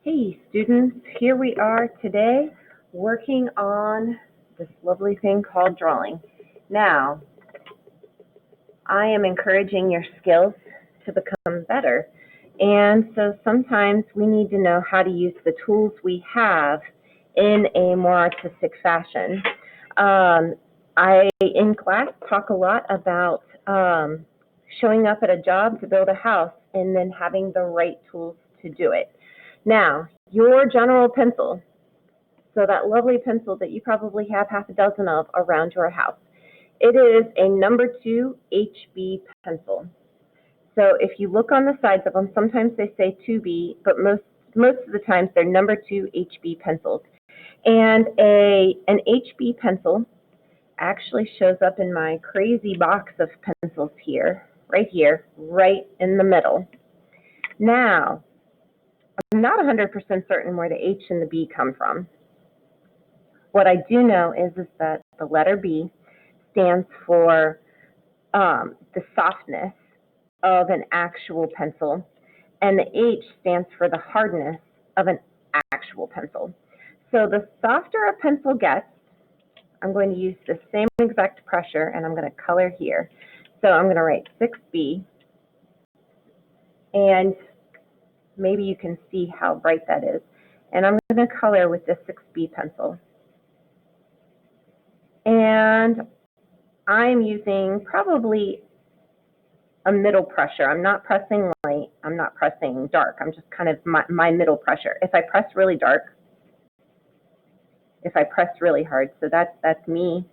Hey students, here we are today working on this lovely thing called drawing. Now, I am encouraging your skills to become better, and so sometimes we need to know how to use the tools we have in a more artistic fashion. In class, talk a lot about showing up at a job to build a house and then having the right tools to do it. Now, your general pencil, so that lovely pencil that you probably have half a dozen of around your house, it is a number 2 HB pencil. So if you look on the sides of them, sometimes they say 2B, but most of the times they're number 2 HB pencils. And an HB pencil actually shows up in my crazy box of pencils here, right in the middle. Now, I'm not 100% certain where the H and the B come from. What I do know is that the letter B stands for the softness of an actual pencil, and the H stands for the hardness of an actual pencil. So the softer a pencil gets, I'm going to use the same exact pressure, and I'm going to color here. So I'm going to write 6B, and maybe you can see how bright that is. And I'm going to color with this 6B pencil. And I'm using probably a middle pressure. I'm not pressing light, I'm not pressing dark. I'm just kind of my middle pressure. If I press really dark, if I press really hard, so that's me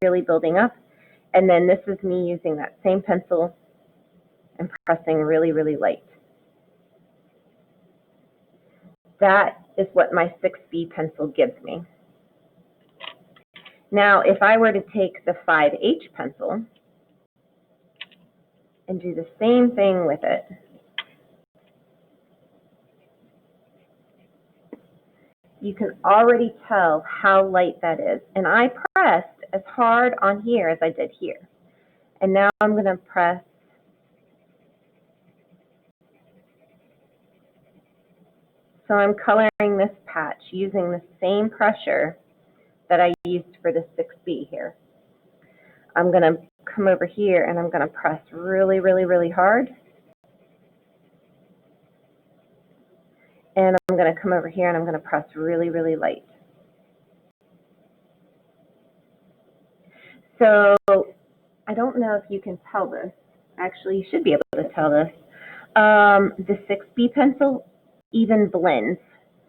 really building up. And then this is me using that same pencil and pressing really, really light. That is what my 6B pencil gives me. Now, if I were to take the 5H pencil and do the same thing with it, you can already tell how light that is. And I pressed as hard on here as I did here. And now I'm going to press So I'm coloring this patch using the same pressure that I used for the 6B here. I'm going to come over here and I'm going to press really, really, really hard. And I'm going to come over here and I'm going to press really, really light. So I don't know if you can tell this. Actually, you should be able to tell this. The 6B pencil even blends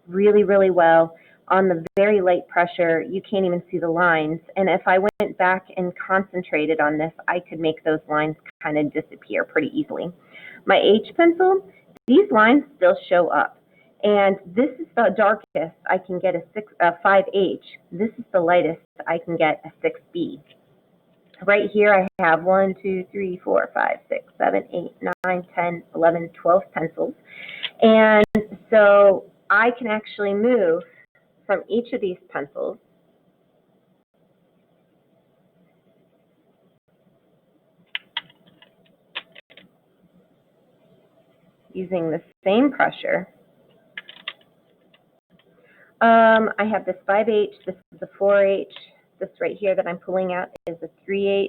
really, really well. On the very light pressure, you can't even see the lines. And if I went back and concentrated on this, I could make those lines kind of disappear pretty easily. My H pencil, these lines still show up. And this is the darkest I can get a 5H. This is the lightest I can get a 6B. Right here I have 1, 2, 3, 4, 5, 6, 7, 8, 9, 10, 11, 12 pencils. And so I can actually move from each of these pencils using the same pressure. I have this 5H, this is a 4H, this right here that I'm pulling out is a 3H.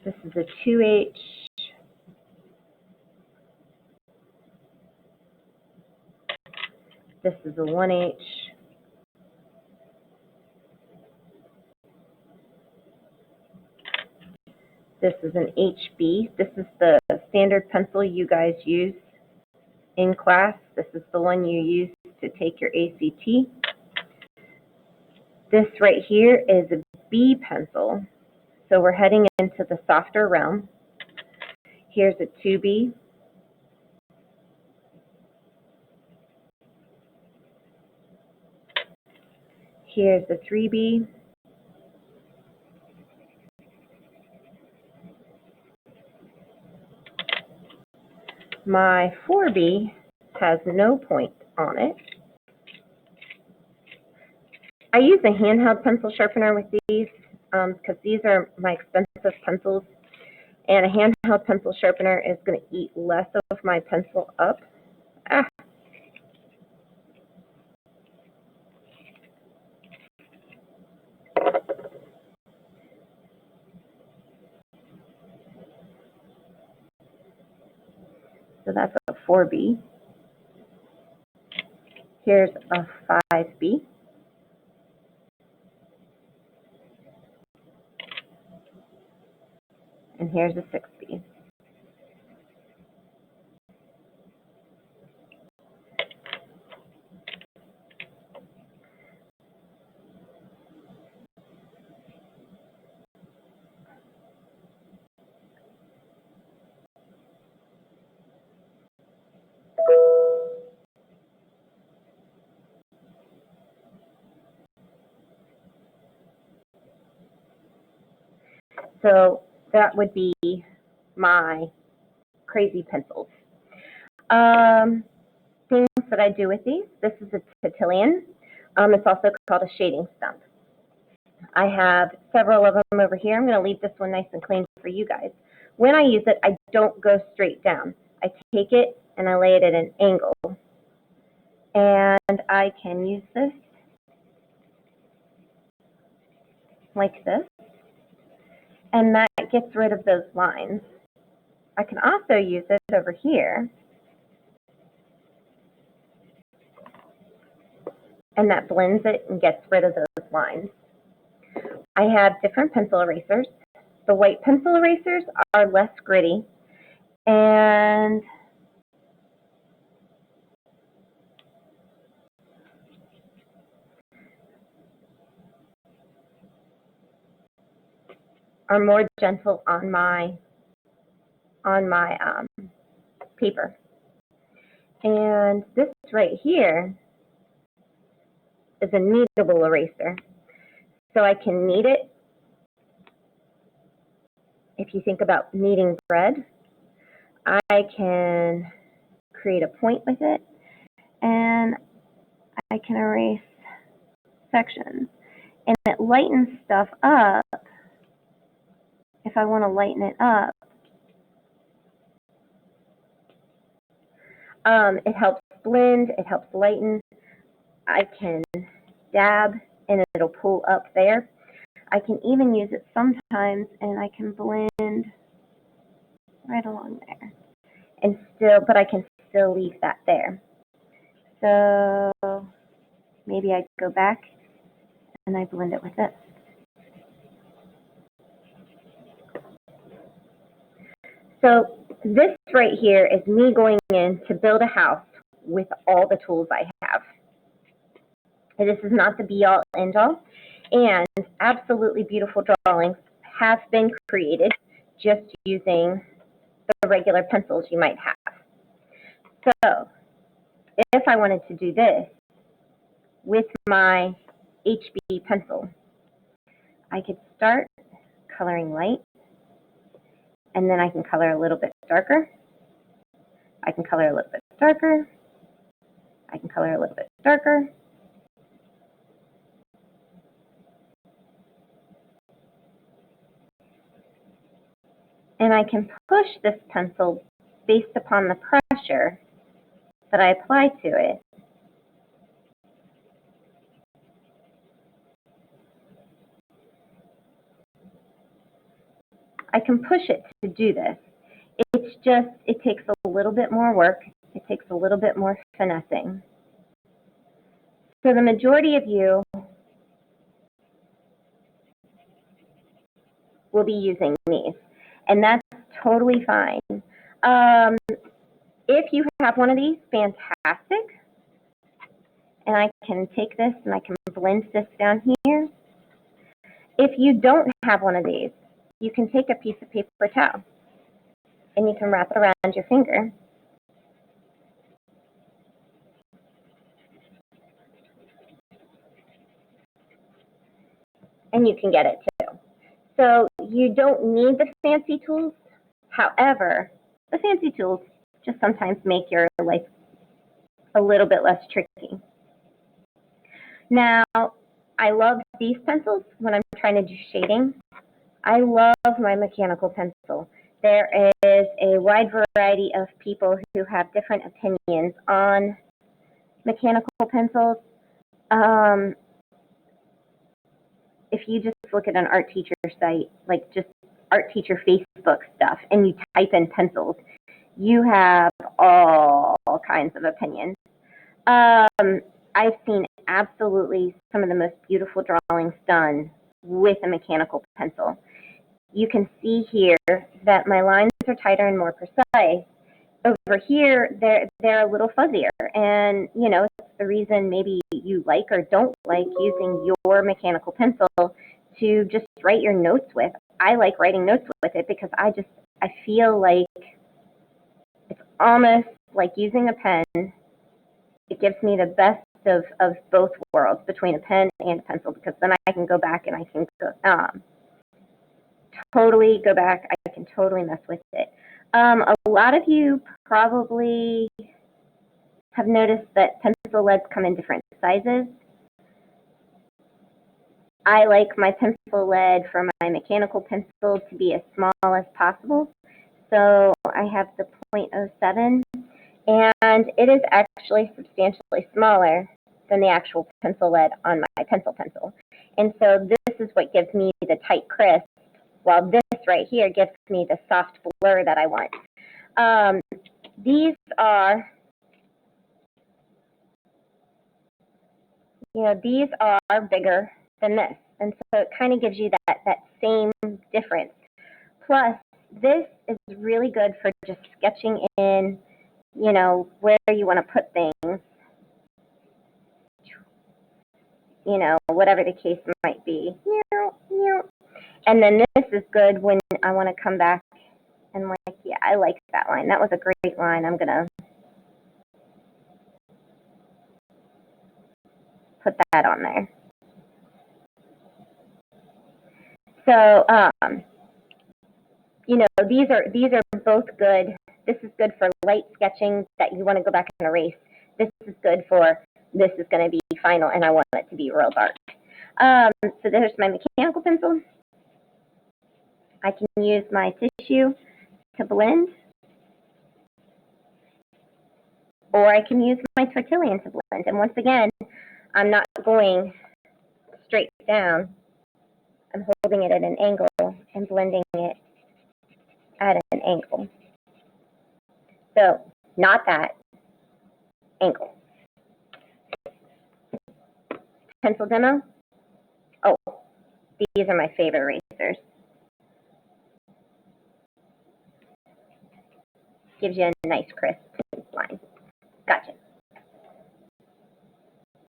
This is a 2H. This is a 1H. This is an HB. This is the standard pencil you guys use in class. This is the one you use to take your ACT. This right here is a B pencil. So we're heading into the softer realm. Here's a 2B. Here's a 3B. My 4B has no point on it. I use a handheld pencil sharpener with these because these are my expensive pencils. And a handheld pencil sharpener is going to eat less of my pencil up. Ah. So that's a 4B. Here's a 5B. And here's a 6B. So that would be my crazy pencils. Things that I do with these. This is a tortilion. It's also called a shading stump. I have several of them over here. I'm going to leave this one nice and clean for you guys. When I use it, I don't go straight down. I take it and I lay it at an angle. And I can use this like this. And that gets rid of those lines. I can also use it over here. And that blends it and gets rid of those lines. I have different pencil erasers. The white pencil erasers are less gritty and are more gentle on my paper. And this right here is a kneadable eraser. So I can knead it. If you think about kneading bread, I can create a point with it and I can erase sections. And it lightens stuff up. If I want to lighten it up, it helps blend, it helps lighten. I can dab and it'll pull up there. I can even use it sometimes and I can blend right along there. And still, but I can still leave that there. So maybe I go back and I blend it with this. So this right here is me going in to build a house with all the tools I have. And this is not the be-all, end-all. And absolutely beautiful drawings have been created just using the regular pencils you might have. So if I wanted to do this with my HB pencil, I could start coloring light, and then I can color a little bit darker. I can color a little bit darker. I can color a little bit darker. And I can push this pencil based upon the pressure that I apply to it. I can push it to do this. It's just, it takes a little bit more work. It takes a little bit more finessing. So the majority of you will be using these, and that's totally fine. If you have one of these, fantastic. And I can take this and I can blend this down here. If you don't have one of these, you can take a piece of paper towel and you can wrap it around your finger. And you can get it too. So you don't need the fancy tools. However, the fancy tools just sometimes make your life a little bit less tricky. Now, I love these pencils when I'm trying to do shading. I love my mechanical pencil. there is a wide variety of people who have different opinions on mechanical pencils. If you just look at an art teacher site, like just art teacher Facebook stuff, and you type in pencils, you have all kinds of opinions. I've seen absolutely some of the most beautiful drawings done with a mechanical pencil. You can see here that my lines are tighter and more precise. Over here, they're a little fuzzier, and you know, it's the reason maybe you like or don't like using your mechanical pencil to just write your notes with. I like writing notes with it because I feel like it's almost like using a pen. It gives me the best of both worlds between a pen and a pencil, because then I can go back and I can totally go back. I can totally mess with it. A lot of you probably have noticed that pencil leads come in different sizes. I like my pencil lead for my mechanical pencil to be as small as possible. So I have the 0.07, and it is actually substantially smaller than the actual pencil lead on my pencil. And so this is what gives me the tight crisp, while this right here gives me the soft blur that I want. These are, these are bigger than this. And so it kind of gives you that same difference. Plus, this is really good for just sketching in, where you want to put things, whatever the case might be. And then this is good when I want to come back and yeah, I like that line. That was a great line. I'm going to put that on there. So, these are both good. This is good for light sketching that you want to go back and erase. This is good for, this is going to be final and I want it to be real dark. So there's my mechanical pencil. I can use my tissue to blend, or I can use my tortilion to blend. And once again, I'm not going straight down. I'm holding it at an angle and blending it at an angle. So not that angle. Pencil demo. Oh, these are my favorite erasers. Gives you a nice crisp.